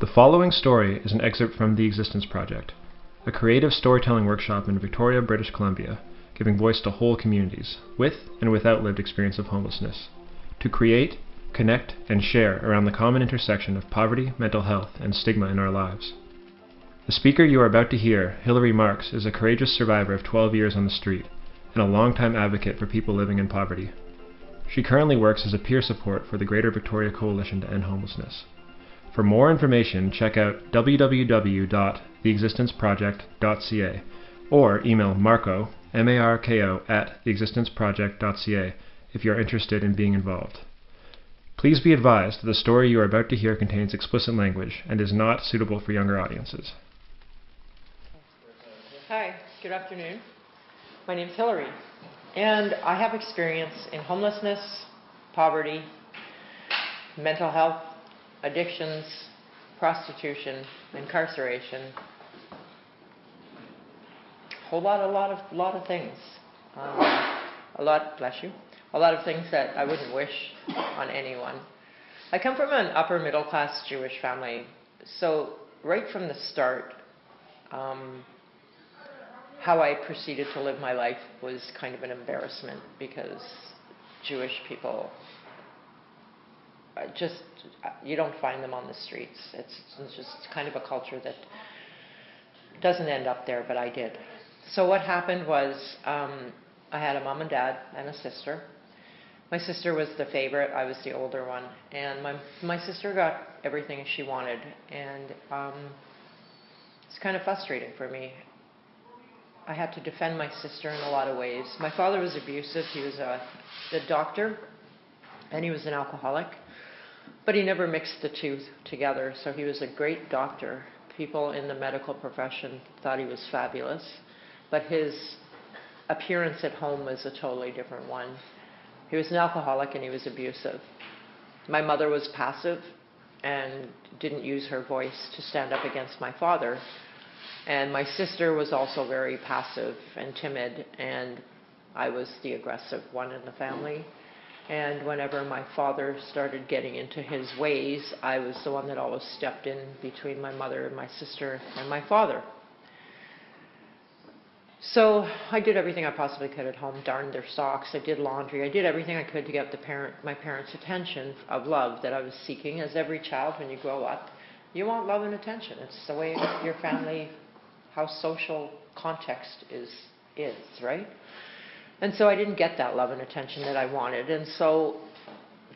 The following story is an excerpt from The Existence Project, a creative storytelling workshop in Victoria, British Columbia, giving voice to whole communities, with and without lived experience of homelessness, to create, connect, and share around the common intersection of poverty, mental health, and stigma in our lives. The speaker you are about to hear, Hilary Marks, is a courageous survivor of 12 years on the street, and a longtime advocate for people living in poverty. She currently works as a peer support for the Greater Victoria Coalition to End Homelessness. For more information, check out www.theexistenceproject.ca or email Marco, M-A-R-K-O, at theexistenceproject.ca if you are interested in being involved. Please be advised that the story you are about to hear contains explicit language and is not suitable for younger audiences. Hi, good afternoon. My name is Hilary, and I have experience in homelessness, poverty, mental health, addictions, prostitution, incarceration, a lot of things. A lot of things that I wouldn't wish on anyone. I come from an upper middle class Jewish family, so right from the start, how I proceeded to live my life was kind of an embarrassment because Jewish people, you don't find them on the streets. It's just kind of a culture that doesn't end up there, but I did. So what happened was I had a mom and dad and a sister. My sister was the favorite. I was the older one. And my sister got everything she wanted. And it's kind of frustrating for me. I had to defend my sister in a lot of ways. My father was abusive. He was a doctor, and he was an alcoholic. But he never mixed the two together, so he was a great doctor. People in the medical profession thought he was fabulous, but his appearance at home was a totally different one. He was an alcoholic and he was abusive. My mother was passive and didn't use her voice to stand up against my father. And my sister was also very passive and timid, and I was the aggressive one in the family. And whenever my father started getting into his ways, I was the one that always stepped in between my mother and my sister and my father. So I did everything I possibly could at home, darned their socks, I did laundry, I did everything I could to get my parents' attention of love that I was seeking. As every child, when you grow up, you want love and attention. It's the way your family, how social context is, right? And so I didn't get that love and attention that I wanted, and so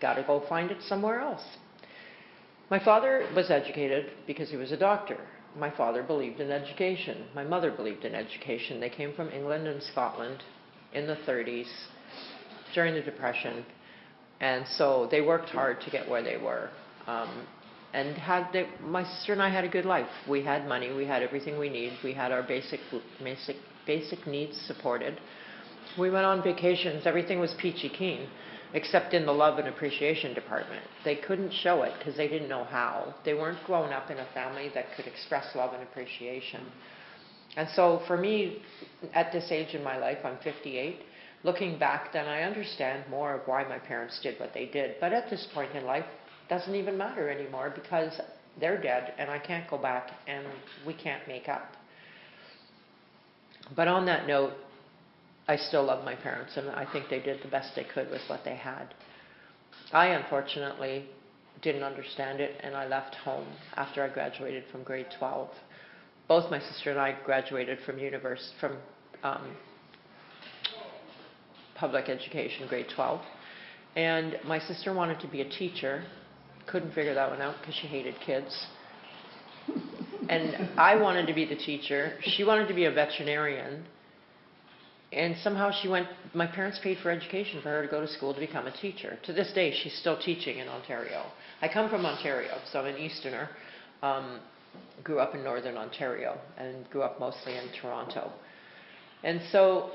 got to go find it somewhere else. My father was educated because he was a doctor. My father believed in education. My mother believed in education. They came from England and Scotland in the 30s during the Depression, and so they worked hard to get where they were. My sister and I had a good life. We had money. We had everything we need. We had our basic needs supported. We went on vacations. Everything was peachy keen, except in the love and appreciation department. They couldn't show it because they didn't know how. They weren't grown up in a family that could express love and appreciation. And so for me, at this age in my life, I'm 58, looking back, then I understand more of why my parents did what they did. But at this point in life, it doesn't even matter anymore because they're dead and I can't go back and we can't make up. But on that note, I still love my parents, and I think they did the best they could with what they had. I, unfortunately, didn't understand it, and I left home after I graduated from grade 12. Both my sister and I graduated from public education, grade 12. And my sister wanted to be a teacher, couldn't figure that one out because she hated kids. And I wanted to be the teacher. She wanted to be a veterinarian. And somehow my parents paid for education for her to go to school to become a teacher. To this day, she's still teaching in Ontario. I come from Ontario, so I'm an Easterner. Grew up in Northern Ontario and grew up mostly in Toronto. And so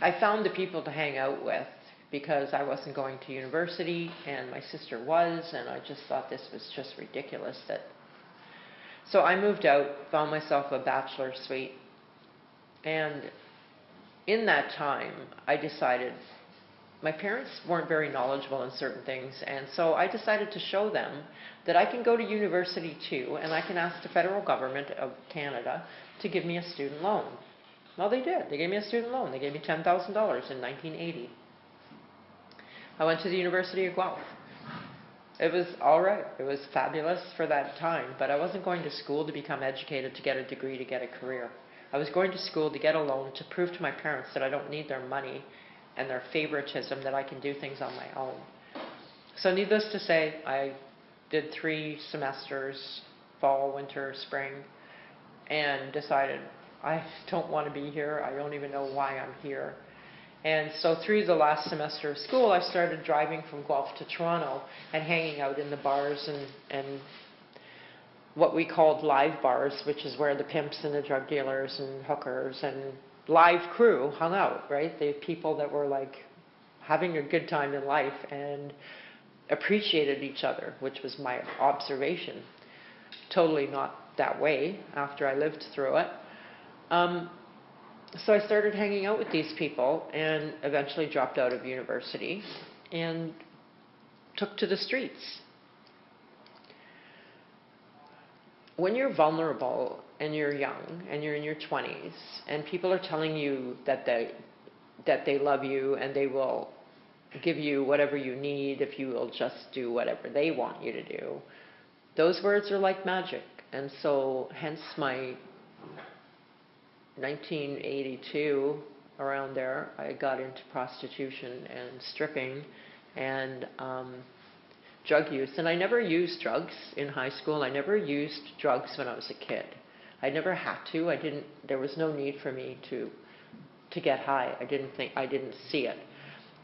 I found the people to hang out with because I wasn't going to university and my sister was, and I just thought this was just ridiculous. So I moved out, found myself a bachelor suite, and in that time, I decided my parents weren't very knowledgeable in certain things, and so I decided to show them that I can go to university too, and I can ask the federal government of Canada to give me a student loan. Well, they did. They gave me a student loan. They gave me $10,000 in 1980. I went to the University of Guelph. It was all right. It was fabulous for that time, but I wasn't going to school to become educated, to get a degree, to get a career. I was going to school to get a loan, to prove to my parents that I don't need their money and their favoritism, that I can do things on my own. So needless to say, I did 3 semesters, fall, winter, spring, and decided I don't want to be here. I don't even know why I'm here. And so through the last semester of school, I started driving from Guelph to Toronto and hanging out in the bars and what we called live bars, which is where the pimps and the drug dealers and hookers and live crew hung out, right? The people that were like having a good time in life and appreciated each other, which was my observation. Totally not that way after I lived through it. So I started hanging out with these people and eventually dropped out of university and took to the streets. When you're vulnerable and you're young and you're in your 20s and people are telling you that they love you and they will give you whatever you need if you will just do whatever they want you to do, those words are like magic. And so hence my 1982, around there, I got into prostitution and stripping and drug use. And I never used drugs in high school. I never used drugs when I was a kid. I never had to. There was no need for me to get high. I didn't see it.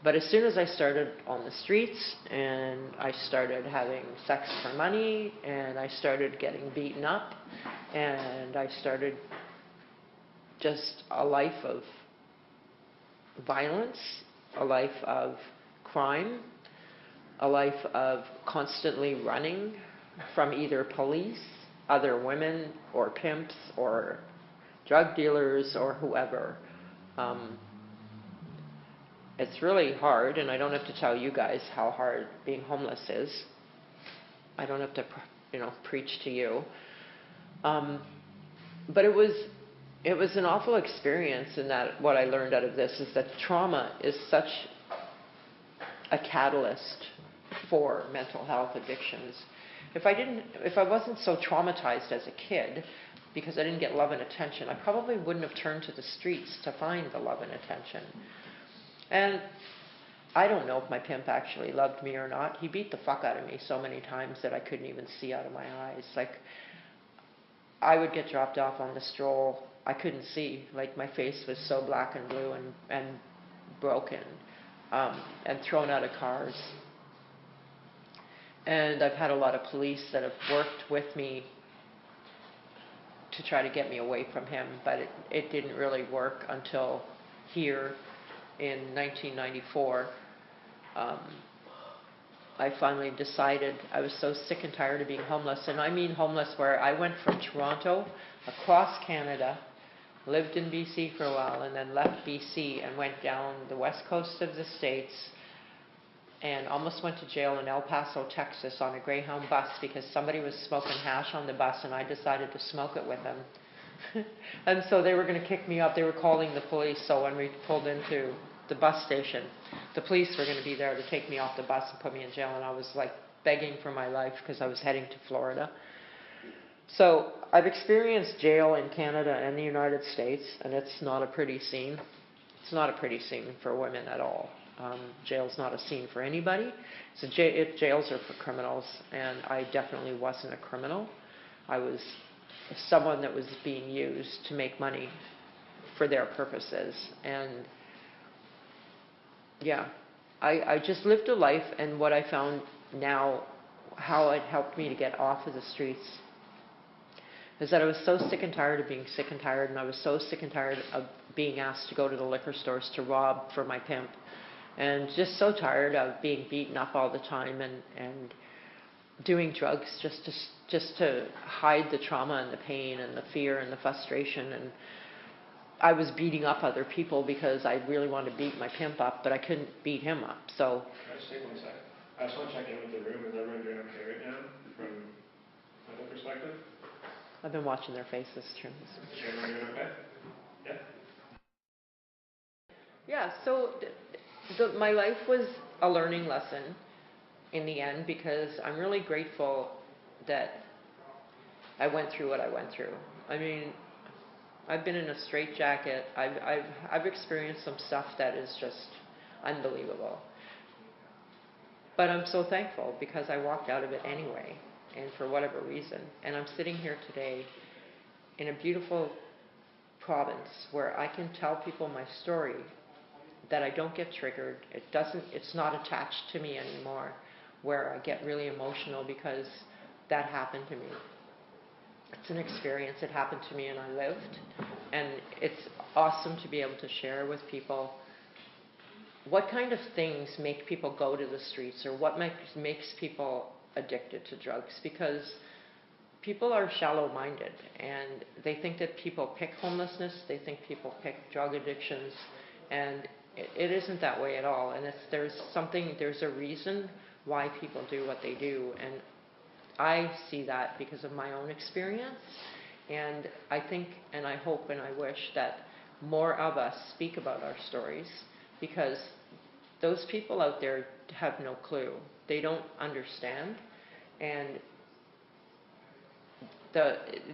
But as soon as I started on the streets and I started having sex for money and I started getting beaten up and I started just a life of violence, a life of crime, a life of constantly running from either police, other women, or pimps, or drug dealers, or whoever. It's really hard, and I don't have to tell you guys how hard being homeless is. I don't have to, preach to you. But it was an awful experience, in that what I learned out of this is that trauma is such a catalyst for mental health addictions. If I wasn't so traumatized as a kid because I didn't get love and attention, I probably wouldn't have turned to the streets to find the love and attention. And I don't know if my pimp actually loved me or not. He beat the fuck out of me so many times that I couldn't even see out of my eyes. Like, I would get dropped off on the stroll. I couldn't see. Like, my face was so black and blue and broken, and thrown out of cars. And I've had a lot of police that have worked with me to try to get me away from him, but it didn't really work until here in 1994. I finally decided I was so sick and tired of being homeless, and I mean homeless where I went from Toronto across Canada, lived in BC for a while, and then left BC and went down the west coast of the States and almost went to jail in El Paso, Texas on a Greyhound bus because somebody was smoking hash on the bus and I decided to smoke it with them. And so they were going to kick me up. They were calling the police, so when we pulled into the bus station, the police were going to be there to take me off the bus and put me in jail, and I was like begging for my life because I was heading to Florida. So I've experienced jail in Canada and the United States, and it's not a pretty scene. It's not a pretty scene for women at all. Jail's not a scene for anybody. Jails are for criminals, and I definitely wasn't a criminal. I was someone that was being used to make money for their purposes. And yeah, I just lived a life, and what I found now, how it helped me to get off of the streets, is that I was so sick and tired of being sick and tired, and I was so sick and tired of being asked to go to the liquor stores to rob for my pimp, and just so tired of being beaten up all the time and doing drugs just to hide the trauma and the pain and the fear and the frustration. And I was beating up other people because I really wanted to beat my pimp up, but I couldn't beat him up. So. Just take 1 second. I just want to check in with the room. Is everyone doing okay right now from mental perspective? I've been watching their faces too. Is everyone doing okay? Yeah. Yeah. So my life was a learning lesson in the end, because I'm really grateful that I went through what I went through. I mean, I've been in a straitjacket. I've experienced some stuff that is just unbelievable. But I'm so thankful because I walked out of it anyway, and for whatever reason. And I'm sitting here today in a beautiful province where I can tell people my story, that I don't get triggered. It's not attached to me anymore, where I get really emotional because that happened to me. It's an experience. It happened to me and I lived. And it's awesome to be able to share with people what kind of things make people go to the streets, or what makes people addicted to drugs. Because people are shallow-minded, and they think that people pick homelessness, they think people pick drug addictions, and it isn't that way at all. And there's a reason why people do what they do. And I see that because of my own experience, and I think, and I hope, and I wish that more of us speak about our stories, because those people out there have no clue. They don't understand, and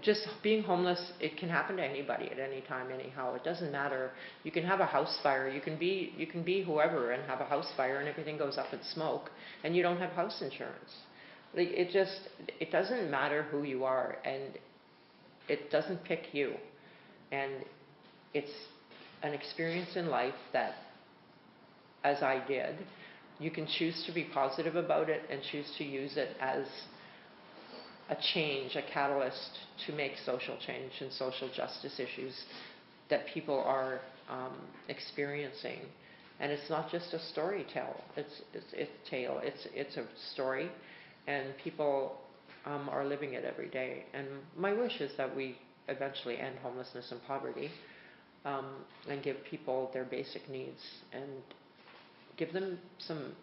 just being homeless, it can happen to anybody at any time, anyhow. It doesn't matter. You can have a house fire. You can be whoever and have a house fire, and everything goes up in smoke, and you don't have house insurance. It doesn't matter who you are, and it doesn't pick you. And it's an experience in life that, as I did, you can choose to be positive about it and choose to use it as a change, a catalyst to make social change and social justice issues that people are experiencing. And it's not just a story tale. It's a story. And people are living it every day. And my wish is that we eventually end homelessness and poverty, and give people their basic needs and give them some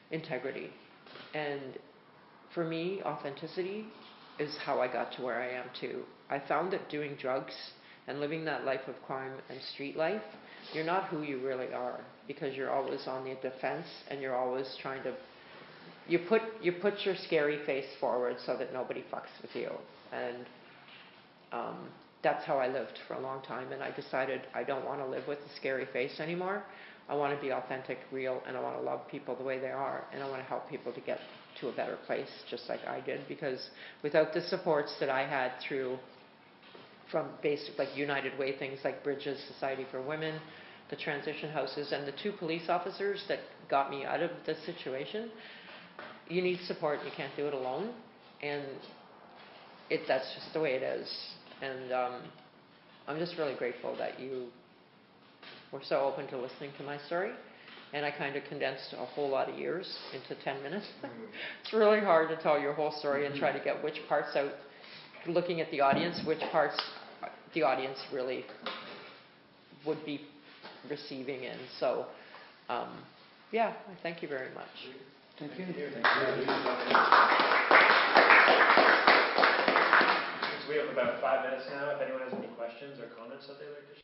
integrity. And for me, authenticity is how I got to where I am too. I found that doing drugs and living that life of crime and street life, you're not who you really are, because you're always on the defense, and you're always trying to you put your scary face forward so that nobody fucks with you. And that's how I lived for a long time. And I decided I don't want to live with a scary face anymore. I want to be authentic, real, and I want to love people the way they are. And I want to help people to get to a better place, just like I did. Because without the supports that I had from basic, like United Way things like Bridges, Society for Women, the transition houses, and the 2 police officers that got me out of the situation, you need support. You can't do it alone, and that's just the way it is. And I'm just really grateful that you were so open to listening to my story. And I kind of condensed a whole lot of years into 10 minutes. It's really hard to tell your whole story and try to get which parts out, looking at the audience, which parts the audience really would be receiving in. So, yeah, thank you very much. Thank you. Since we have about 5 minutes now, if anyone has any questions or comments that they'd like to share.